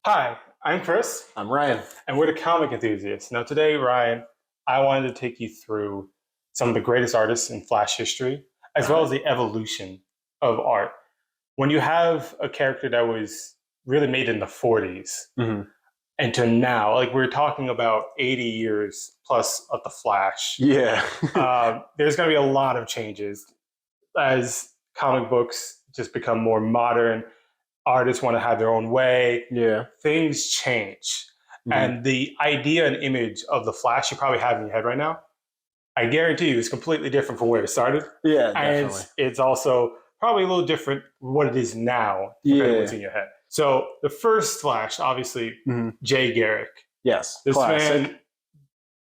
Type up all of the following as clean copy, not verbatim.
Hi, I'm Chris, I'm Ryan. and we're the comic enthusiasts. Now, today, Ryan, I wanted to take you through some of the greatest artists in Flash history, as well as the evolution of art. When you have a character that was really made in the 40s hmm and to now, like we're talking about 80 years plus of the Flash, Yeah. there's going to be a lot of changes as comic books just become more modern. Artists want to have their own way. Yeah. Things change. hmm And the idea and image of the Flash you probably have in your head right now, I guarantee you, is completely different from where it started. Yeah, And definitely. it's also probably a little different what it is now compared to what's Yeah. in your head. So the first Flash, obviously, hmm Jay Garrick. Yes. This Classic. man,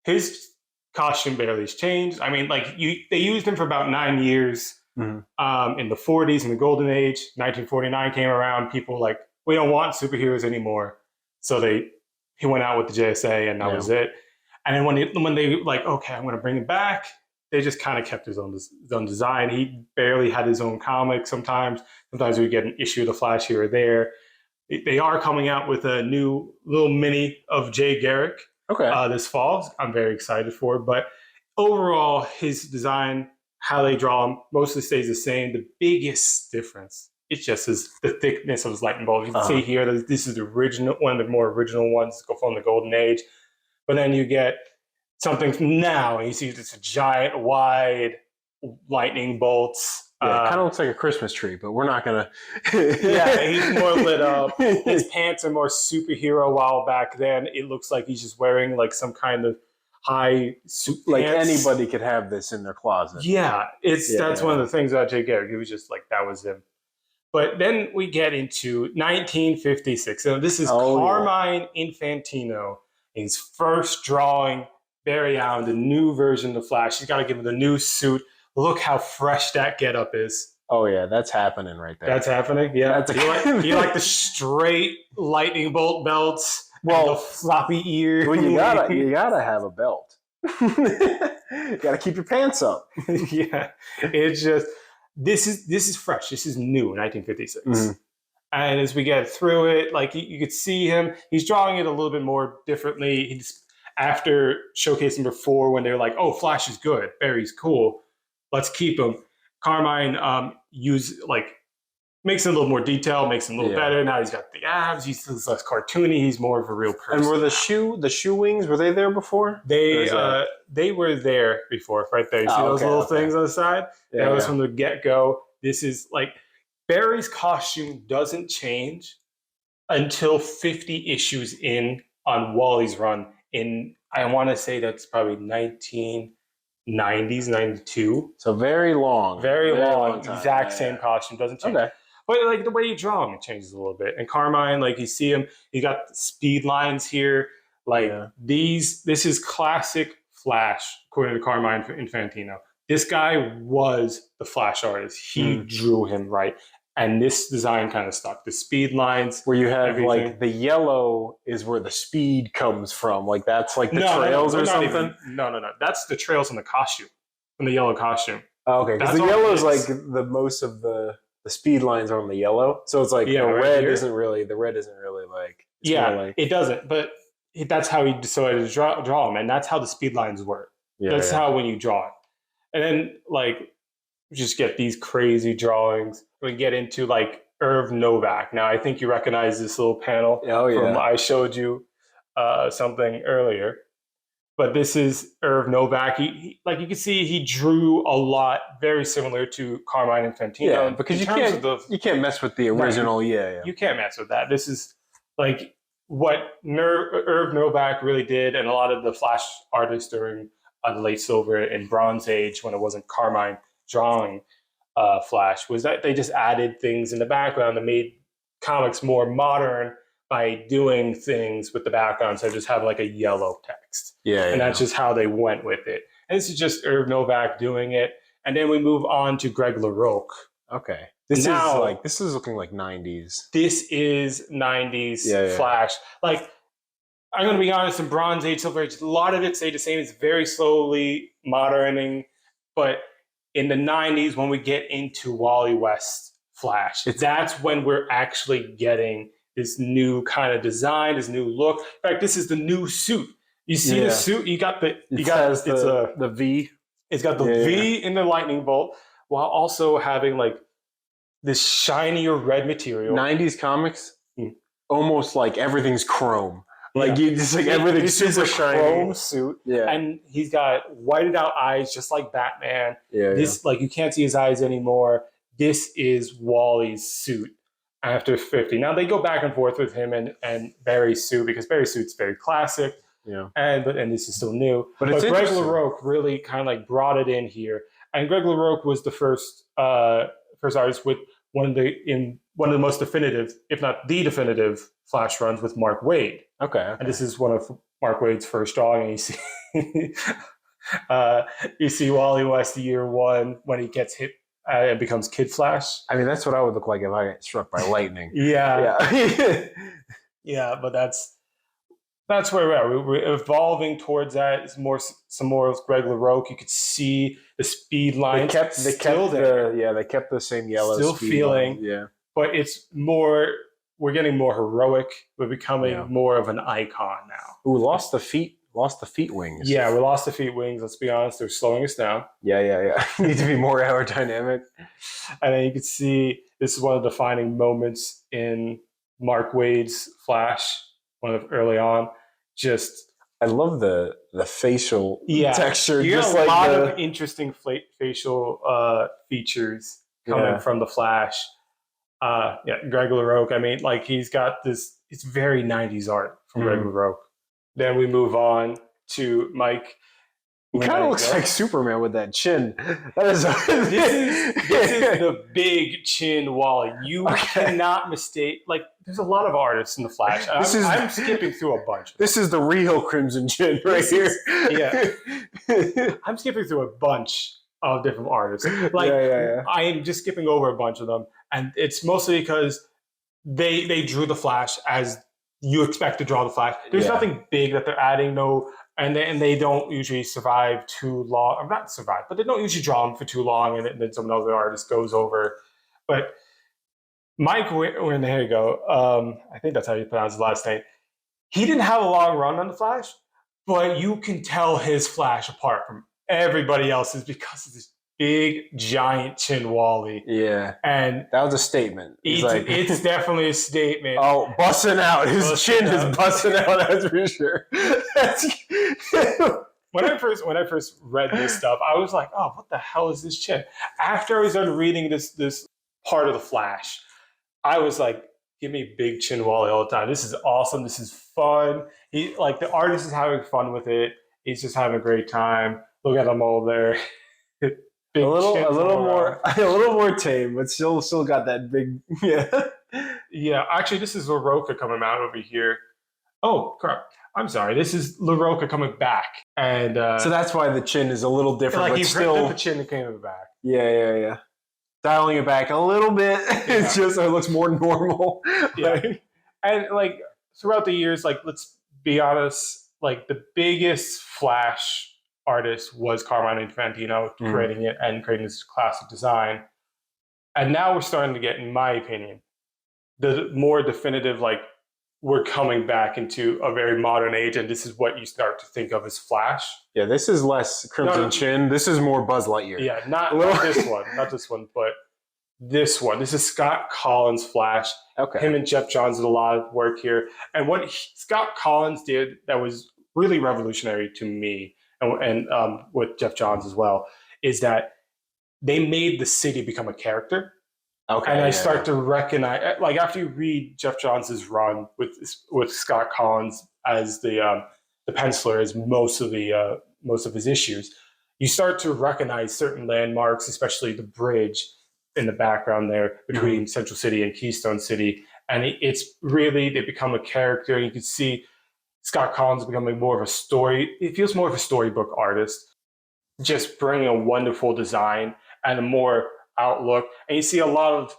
his costume barely has changed. I mean, they used him for about 9 years hmm in the 40s, in the golden age. 1949 came around. People were like, we don't want superheroes anymore. So he went out with the JSA, and that Yeah. was it. And then when they like, okay, I'm going to bring it back, they just kind of kept his own design. He barely had his own comic. Sometimes we get an issue of the Flash here or there. They are coming out with a new little mini of Jay Garrick Okay. this fall. I'm very excited for it. But overall, his design, how they draw him, mostly stays the same. The biggest difference, it's just the thickness of his lightning bolt. You can see Uh-huh. here that this is the original, one of the more original ones from the Golden Age. But then you get something now, and you see this giant, wide lightning bolts. Yeah, it kind of looks like a Christmas tree, but we're not gonna. Yeah, he's more lit up. His pants are more superhero. While back then, it looks like he's just wearing like some kind of high suit Like pants. anybody could have this in their closet. Yeah, that's Yeah. one of the things about Jay Garrick. It was just like that was him. But then we get into 1956. So this is Oh yeah. Carmine Infantino. His first drawing, Barry Allen, the new version of Flash. He's got to give him the new suit. Look how fresh that getup is. Oh yeah, that's happening right there. That's happening. Yeah. That's Do you like the straight lightning bolt belts? Well, and the floppy ear. well, you gotta have a belt. You gotta keep your pants up. Yeah. It's just this is fresh. This is new, 1956. Mhm. And as we get through it, like you could see him, he's drawing it a little bit more differently. He's after showcase number 4, when they're like, "Oh, Flash is good, Barry's cool, let's keep him." Carmine makes him a little more detailed, makes him a little Yeah. better. Now he's got the abs. He's less cartoony. He's more of a real person. And were the shoe wings, were they there before? They were there before, right there. You see those little things on the side? Yeah, That was from the get-go. This is like Barry's costume doesn't change until 50 issues in on Wally's run. I want to say that's probably 1990s, 92. So very long. Very long, time. exact Yeah, same costume, doesn't change. Okay. But like the way you draw him, it changes a little bit. And Carmine, like you see him, he got the speed lines here. Like this is classic Flash, according to Carmine Infantino. This guy was the Flash artist. He drew him right. And this design kind of stuck. The speed lines. Where you have everything. like the yellow is where the speed comes from. Like that's like the trails or something. No. That's the trails in the costume, from the yellow costume. Oh, okay, because That's the all yellow it is is. like the most of the speed lines are on the yellow. So it's like Yeah, the right red here. isn't really like. It's Yeah, more like, it doesn't. But that's how he decided to draw them, and that's how the speed lines work. That's how when you draw it. And then like just get these crazy drawings. We get into like Irv Novak. Now I think you recognize this little panel from I showed you something earlier. But this is Irv Novak. Like you can see, he drew a lot very similar to Carmine Infantino. Yeah, because you can't mess with the original. You can't mess with that. This is like what Irv Novak really did, and a lot of the Flash artists during the late Silver and Bronze Age, when it wasn't Carmine drawing Flash, was that they just added things in the background that made comics more modern by doing things with the background, so just have like a yellow text. And that's just how they went with it. And this is just Irv Novak doing it. And then we move on to Greg LaRocque. Okay. This is looking like 90s. This is 90s Flash. Like, I'm going to be honest, in Bronze Age, Silver Age, a lot of it stayed the same. It's very slowly moderning. But in the 90s, when we get into Wally West Flash, that's when we're actually getting this new kind of design, this new look. In fact, this is the new suit. You see the suit? You got the V. It's got the V in the lightning bolt, while also having like this shinier red material. 90s comics, almost like everything's chrome. Like you just like everything's super shiny. Chrome suit. Yeah. And he's got whited out eyes just like Batman. Yeah. This like you can't see his eyes anymore. This is Wally's suit after 50. Now they go back and forth with him and Barry's suit because Barry's suit's very classic. Yeah. And this is still new. But Greg LaRocque really kind of like brought it in here. And Greg LaRocque was the first artist with one of the most definitive, if not the definitive, Flash runs with Mark Waid. Okay. And this is one of Mark Waid's first drawing. You see, you see Wally West year one when he gets hit and becomes Kid Flash. I mean, that's what I would look like if I got struck by lightning. Yeah. Yeah, but that's where we're at. We're evolving towards that. It's some more of Greg LaRocque. You could see the speed lines. They kept the same yellow. Still speed feeling. Lines. Yeah. But it's more. We're getting more heroic. We're becoming more of an icon now. Who lost the feet? Lost the feet wings. Yeah, we lost the feet wings. Let's be honest. They're slowing us down. Yeah. Need to be more aerodynamic. And then you can see this is one of the defining moments in Mark Waid's Flash. One of early on, I love the facial texture. You got a lot of interesting facial features coming from the Flash. Greg LaRocque. I mean, like he's got this. It's very 90s art from Greg LaRocque. Then we move on to Mike. He kind of looks like Superman with that chin. This is the big chin Wally. You cannot mistake. Like, there's a lot of artists in the Flash. I'm skipping through a bunch. This is the real Crimson Chin here. I'm skipping through a bunch of different artists. Like, I am just skipping over a bunch of them, and it's mostly because they drew the Flash as you expect to draw the Flash. There's nothing big that they're adding. And they don't usually survive too long. Or not survive, but they don't usually draw them for too long, and then some other artist goes over. But Mike, there you go. I think that's how you pronounce his last name. He didn't have a long run on the Flash, but you can tell his Flash apart from everybody else's because of this big, giant chin Wally. Yeah. And that was a statement. It's definitely a statement. Oh, busting out. His chin is busting out, that's for sure. When I first read this stuff, I was like, oh, what the hell is this chin? After I was done reading this part of the Flash, I was like, give me big chin Wally all the time. This is awesome. This is fun. The artist is having fun with it. He's just having a great time. Look at him all there. A little more tame, but still got that big. Yeah. Actually, this is LaRocque coming out over here. Oh crap! I'm sorry. This is LaRocque coming back, and so that's why the chin is a little different. Like but he still, ripped the chin and came back. Yeah. Dialing it back a little bit. It's just it looks more normal. Yeah. And like throughout the years, like let's be honest, like the biggest Flash artist was Carmine Infantino creating it and creating this classic design. And now we're starting to get, in my opinion, the more definitive, like we're coming back into a very modern age, and this is what you start to think of as Flash. Yeah, this is less Crimson Chin. This is more Buzz Lightyear. Yeah, not this one, but this one. This is Scott Collins' Flash. Okay. Him and Jeff Johns did a lot of work here. And what Scott Collins did that was really revolutionary to me, and with Jeff Johns as well, is that they made the city become a character. Okay. And I start to recognize, like after you read Jeff Johns' run with Scott Collins as the penciler, as most of his issues, you start to recognize certain landmarks, especially the bridge in the background there between Central City and Keystone City, and it's really they become a character. You can see Scott Collins becoming more of a story. It feels more of a storybook artist, just bringing a wonderful design and a more outlook. And you see a lot of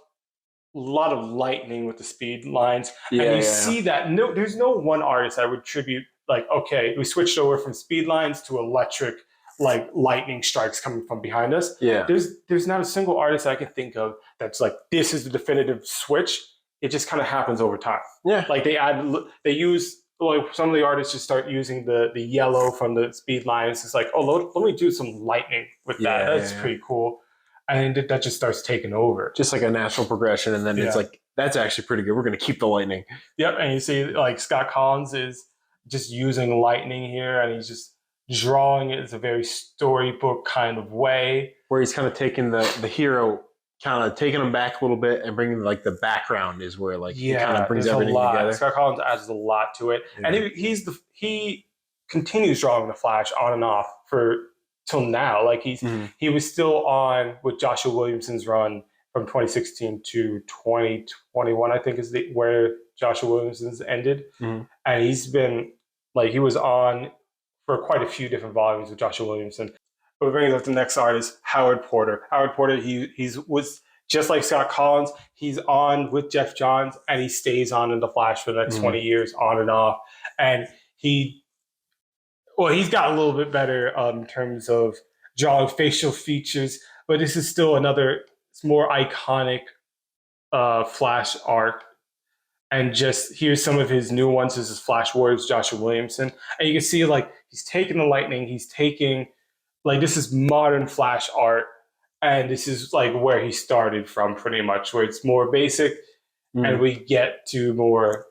lightning with the speed lines. And you see that there's no one artist I would attribute like, okay, we switched over from speed lines to electric, like lightning strikes coming from behind us. Yeah. There's not a single artist I can think of that's like, this is the definitive switch. it just kind of happens over time. Yeah. Like they use, like some of the artists just start using the yellow from the speed lines. It's like, oh, let me do some lightning with that. That's pretty cool. And that just starts taking over. Just like a natural progression. And then it's like, that's actually pretty good. We're going to keep the lightning. Yep. And you see like Scott Collins is just using lightning here, and he's just drawing it as a very storybook kind of way. Where he's kind of taking the hero, kind of taking him back a little bit and bringing like the background is where like he kind of brings everything together. Scott Collins adds a lot to it. Yeah. And he continues drawing the Flash on and off for till now. Like he was still on with Joshua Williamson's run from 2016 to 2021, I think is where Joshua Williamson's ended. And he's been like, he was on for quite a few different volumes with Joshua Williamson. But bringing up the next artist, Howard Porter. Howard Porter, he was just like Scott Collins. He's on with Jeff Johns, and he stays on in the Flash for the next 20 years, on and off. And he's got a little bit better in terms of drawing facial features, but this is still it's more iconic Flash art. And just here's some of his new ones. This is Flash Warriors, Joshua Williamson. And you can see like he's taking the lightning, he's taking like, this is modern Flash art, and this is like where he started from pretty much, where it's more basic and we get to more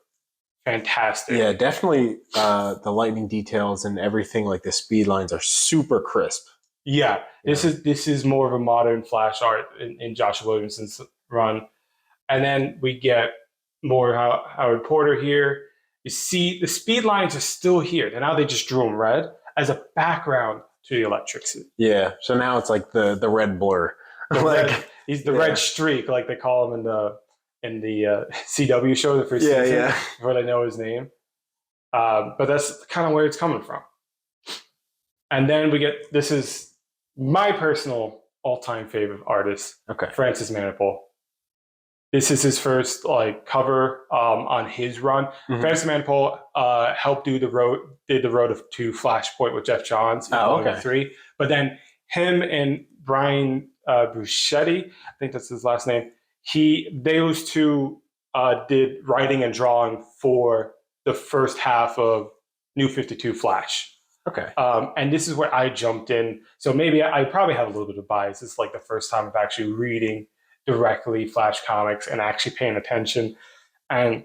fantastic. Yeah, definitely the lightning details and everything, like the speed lines are super crisp. Yeah, this is more of a modern Flash art in Joshua Williamson's run. And then we get more Howard Porter here. You see the speed lines are still here. And now they just drew them red as a background to the electricity. Yeah. So now it's like the red blur. He's the red streak, like they call him in the CW show, the first season, before they know his name. But that's kind of where it's coming from. And then this is my personal all-time favorite artist, Francis Manapul. This is his first cover on his run. Francis Manapul helped did the road to Flashpoint with Jeff Johns in 3. But then him and Brian Bruschetti, I think that's his last name. Those two did writing and drawing for the first half of New 52 Flash. Okay. And this is where I jumped in. So maybe I probably have a little bit of bias. It's like the first time of actually reading directly Flash comics and actually paying attention. And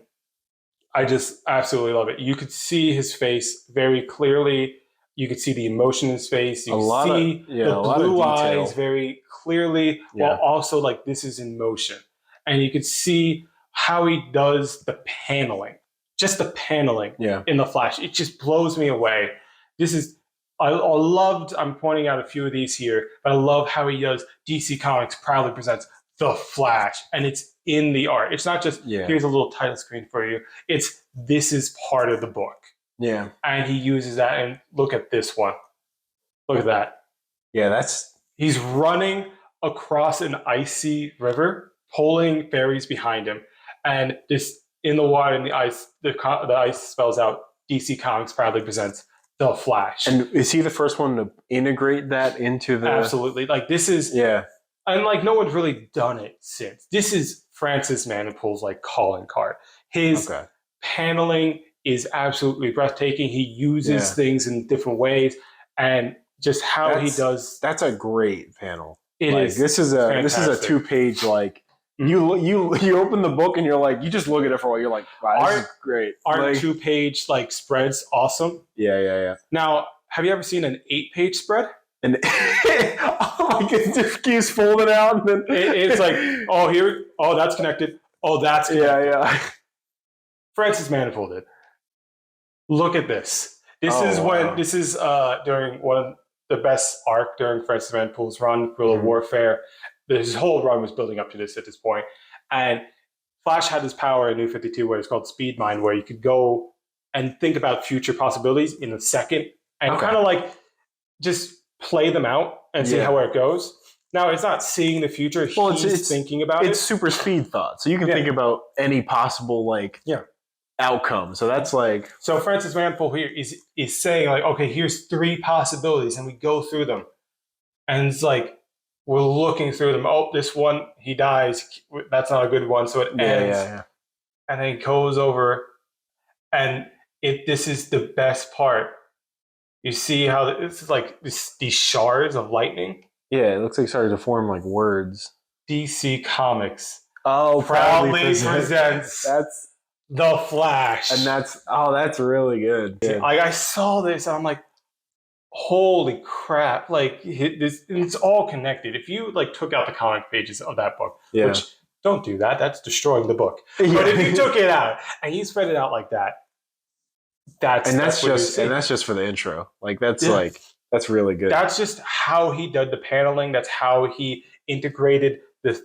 I just absolutely love it. You could see his face very clearly. You could see the emotion in his face. You see the blue eyes very clearly, while also like this is in motion. And you could see how he does the paneling, just the paneling in the Flash. It just blows me away. I'm pointing out a few of these here, but I love how he does DC Comics proudly presents The Flash, and it's in the art. It's not just, here's a little title screen for you. This is part of the book. Yeah. And he uses that, and look at this one. Look at that. Yeah, he's running across an icy river, pulling fairies behind him. And this, in the water, in the ice, the ice spells out, DC Comics proudly presents The Flash. And is he the first one to integrate that into the... Absolutely. Like, this is... Yeah. And, like, no one's really done it since. This is Francis Manapul's, like, calling card. His paneling is absolutely breathtaking. He uses things in different ways. And just how he does... That's a great panel. It is. This is a 2-page, like... You open the book and you're like, you just look at it for a while. You're like, wow, this is great. Aren't 2-page like spreads awesome? Yeah. Now, have you ever seen an 8-page spread? And it just keeps folding out. And then it's like, that's connected. Oh, that's connected. Yeah. Francis Manapul did. Look at this. This is during one of the best arc during Francis Manapul's run, Guerrilla Warfare. His whole run was building up to this at this point. And Flash had this power in New 52 where it's called Speed Mind, where you could go and think about future possibilities in a second and kind of like just play them out and see how it goes. Now, it's not seeing the future. He's thinking about it. It's super speed thought. So you can think about any possible outcome. So that's like... So Francis Manapul here is saying like, okay, here's 3 possibilities, and we go through them. And it's like, we're looking through them. Oh, this one, he dies. That's not a good one. So it ends. and then it goes over, and this is the best part. You see how this is like these shards of lightning. Yeah, it looks like it started to form like words. DC Comics Proudly presents that's The Flash, and that's really good. Yeah. Like I saw this, and I'm like, holy crap! Like this, it's all connected. If you like took out the comic pages of that book, which don't do that, that's destroying the book. But if you took it out and you spread it out like that, that's just for the intro. Like that's really good. That's just how he did the paneling. That's how he integrated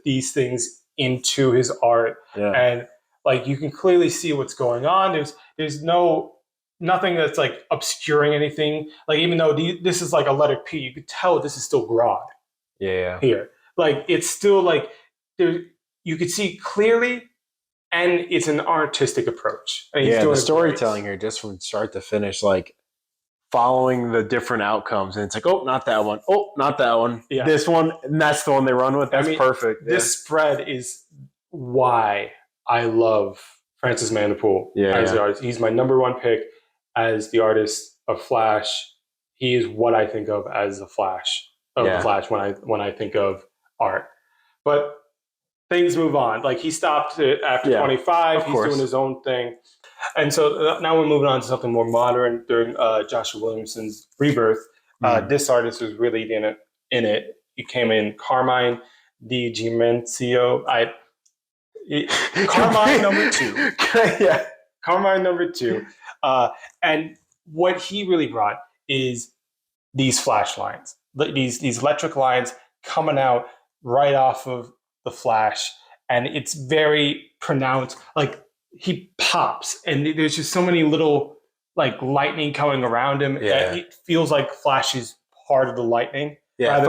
these things into his art. Yeah. And like you can clearly see what's going on. There's nothing that's like obscuring anything. Like even though this is like a letter P, you could tell this is still Grodd. Yeah. Here, like it's still like there. You could see clearly, and it's an artistic approach. And the storytelling here, just from start to finish, like following the different outcomes, and it's like, oh, not that one. Oh, not that one. Yeah. This one, and that's the one they run with. That's perfect. This spread is why I love Francis Manapul as the artist. He's my number one pick as the artist of Flash. He is what I think of as the Flash the Flash when I think of art. But things move on. Like he stopped after 25. He's doing his own thing. And so now we're moving on to something more modern during Joshua Williamson's rebirth. This artist was really in it. He came in Carmine Di Gimencio. Carmine number 2. Carmine number 2. And what he really brought is these flash lines, these electric lines coming out right off of the Flash, and it's very pronounced. Like he pops, and there's just so many little like lightning coming around him that it feels like Flash is part of the lightning. Yeah,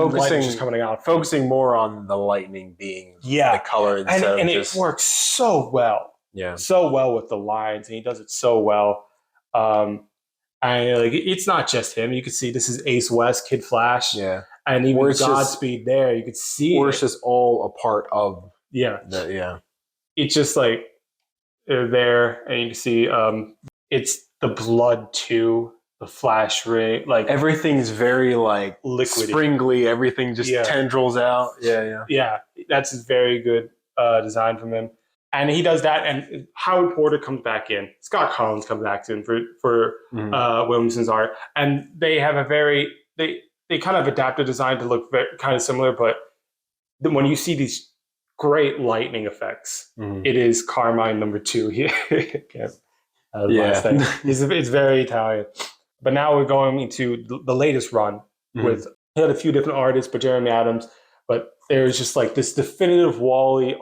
focusing more on the lightning being the color instead and it works so well. Yeah, so well with the lines, and he does it so well. And like it's not just him. You can see this is Ace West, Kid Flash. Yeah. And even Godspeed there, you could see it's just all a part of It's just like they're there, and you can see it's the blood too, the Flash ring, like everything's very like liquidy, springly. Everything just tendrils out. Yeah. That's a very good design from him, and he does that. And Howard Porter comes back in. Scott Collins comes back in for Williamson's art, and they have They kind of adapted design to look kind of similar, but when you see these great lightning effects, it is Carmine number 2 here. It's very Italian. But now we're going into the latest run with, he had a few different artists, but Jeremy Adams, but there's just like this definitive Wally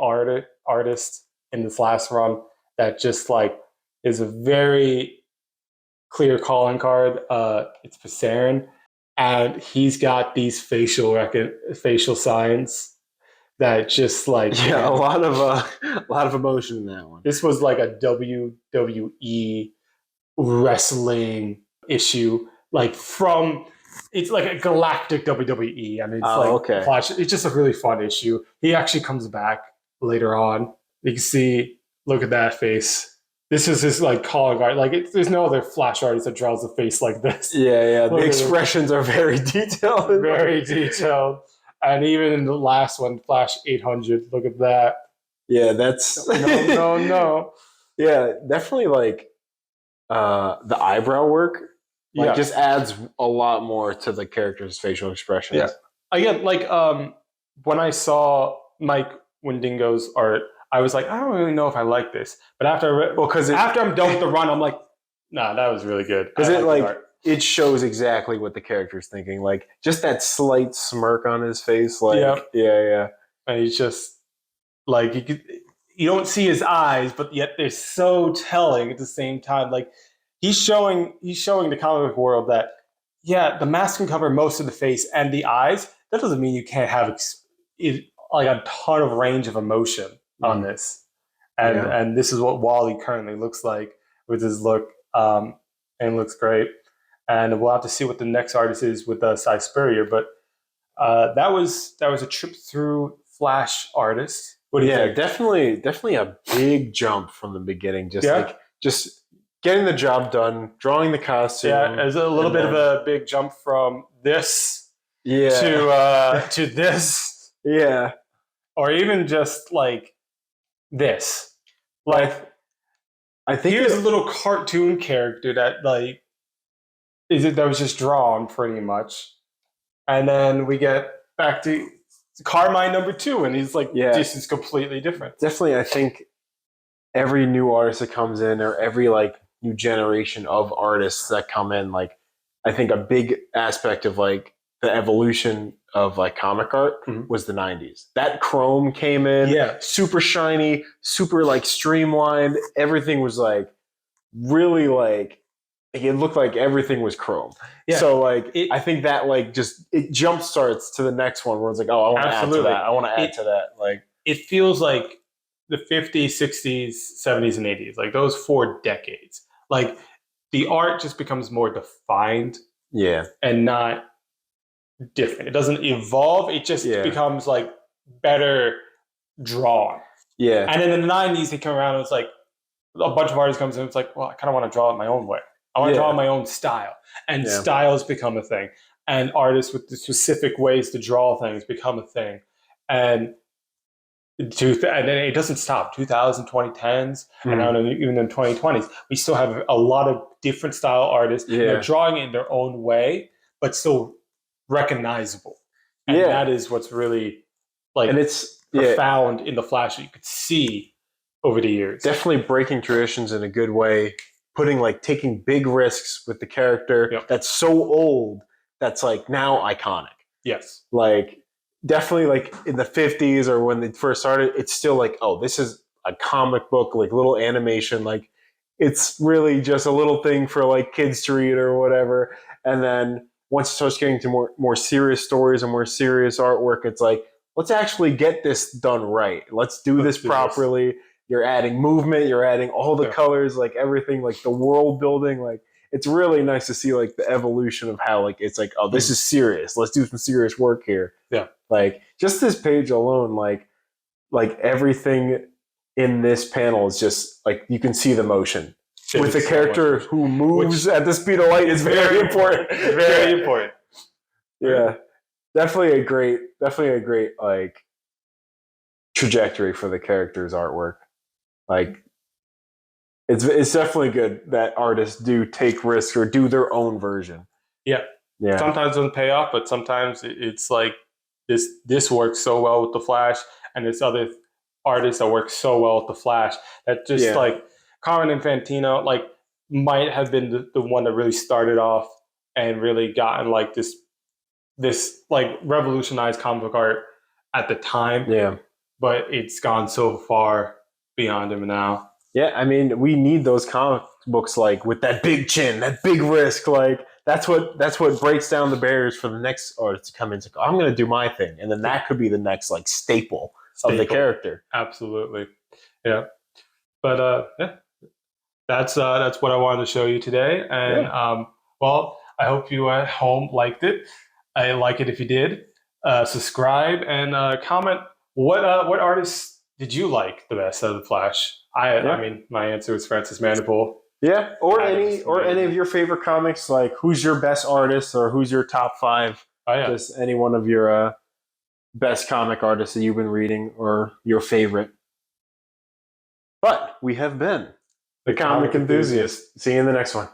artist in this last run that just like is a very clear calling card. It's Passarin. And he's got these facial signs that just like a lot of emotion in that one. This was like a WWE wrestling issue, like it's like a galactic WWE. I mean, it's Flash. It's just a really fun issue. He actually comes back later on. You can see, look at that face. This is his like calling art. Like there's no other Flash artist that draws a face like this. Yeah. The expressions are very detailed. Very detailed. And even in the last one, Flash 800, look at that. Yeah, that's no. Yeah, definitely like the eyebrow work. Just adds a lot more to the character's facial expressions. Yeah. Again, like when I saw Mike Windingo's art, I was like, I don't really know if I like this. But after I'm done with the run, I'm like, nah, that was really good. Because it shows exactly what the character's thinking. Like just that slight smirk on his face. Like yeah. And he's just like you don't see his eyes, but yet they're so telling at the same time. Like he's showing the comic book world that the mask can cover most of the face and the eyes. That doesn't mean you can't have like a ton of range of emotion on this, and this is what Wally currently looks like with his look, and it looks great. And we'll have to see what the next artist is with Cy Spurrier. But that was a trip through Flash artists What do you think? definitely a big jump from the beginning. Just getting the job done, drawing the costume. Yeah, it's a little bit of a big jump from this to this. Yeah. Or even just like this. Like I think here's a little cartoon character that that was just drawn pretty much. And then we get back to Carmine #2, and he's like, this is completely different. Definitely, I think every new artist that comes in, or every like new generation of artists that come in, like I think a big aspect of like the evolution of like comic art was the 90s. That chrome came in, super shiny, super like streamlined. Everything was like really like it looked like everything was chrome. Yeah. So like I think that like just it jump starts to the next one where it's like, oh, I want to add to that. I want to add to that. Like it feels like the 50s, 60s, 70s, and 80s, like those 4 decades. Like the art just becomes more defined. Yeah. And not different. It doesn't evolve. It just becomes like better drawn. Yeah. And in the 90s, they come around and it's like a bunch of artists comes in. It's like, well, I kind of want to draw it my own way. I want to draw my own style. And styles become a thing. And artists with the specific ways to draw things become a thing. And then it doesn't stop. 2000s, 2010s, and I don't know, even in 2020s, we still have a lot of different style artists. Yeah. They're drawing it in their own way, but still recognizable. And that is what's really like and it's profound in the Flash that you could see over the years. Definitely breaking traditions in a good way, taking big risks with the character that's so old that's like now iconic. Yes. Like definitely like in the 50s or when they first started, it's still like, oh, this is a comic book, like little animation, like it's really just a little thing for like kids to read or whatever. And then once it starts getting to more serious stories and more serious artwork, it's like, let's actually get this done right. Let's do this properly. You're adding movement, you're adding all the colors, like everything, like the world building, like it's really nice to see like the evolution of how like it's like, oh, this is serious. Let's do some serious work here. Yeah. Like just this page alone, like everything in this panel is just like you can see the motion. With the character who moves at the speed of light is very important. Very important. Yeah. Definitely a great like trajectory for the character's artwork. Like it's definitely good that artists do take risks or do their own version. Yeah. Yeah. Sometimes it doesn't pay off, but sometimes it's like this works so well with the Flash, and this other artist that works so well with the Flash that just like Carmine Infantino like might have been the one that really started off and really gotten like this like revolutionized comic book art at the time. Yeah. But it's gone so far beyond him now. Yeah, I mean, we need those comic books like with that big chin, that big risk. Like that's what breaks down the barriers for the next artist to come in. It's like, oh, I'm going to do my thing, and then that could be the next like staple of the character. Absolutely, yeah. But that's what I wanted to show you today. And well, I hope you at home liked it. I like it if you did. Subscribe and comment. What artists did you like the best out of the Flash? I mean, my answer was Francis Mandible. Yeah, or any of your favorite comics. Like, who's your best artist, or who's your top 5? Oh, yeah. Just any one of your best comic artists that you've been reading, or your favorite. But we have been the Comic Enthusiast. See you in the next one.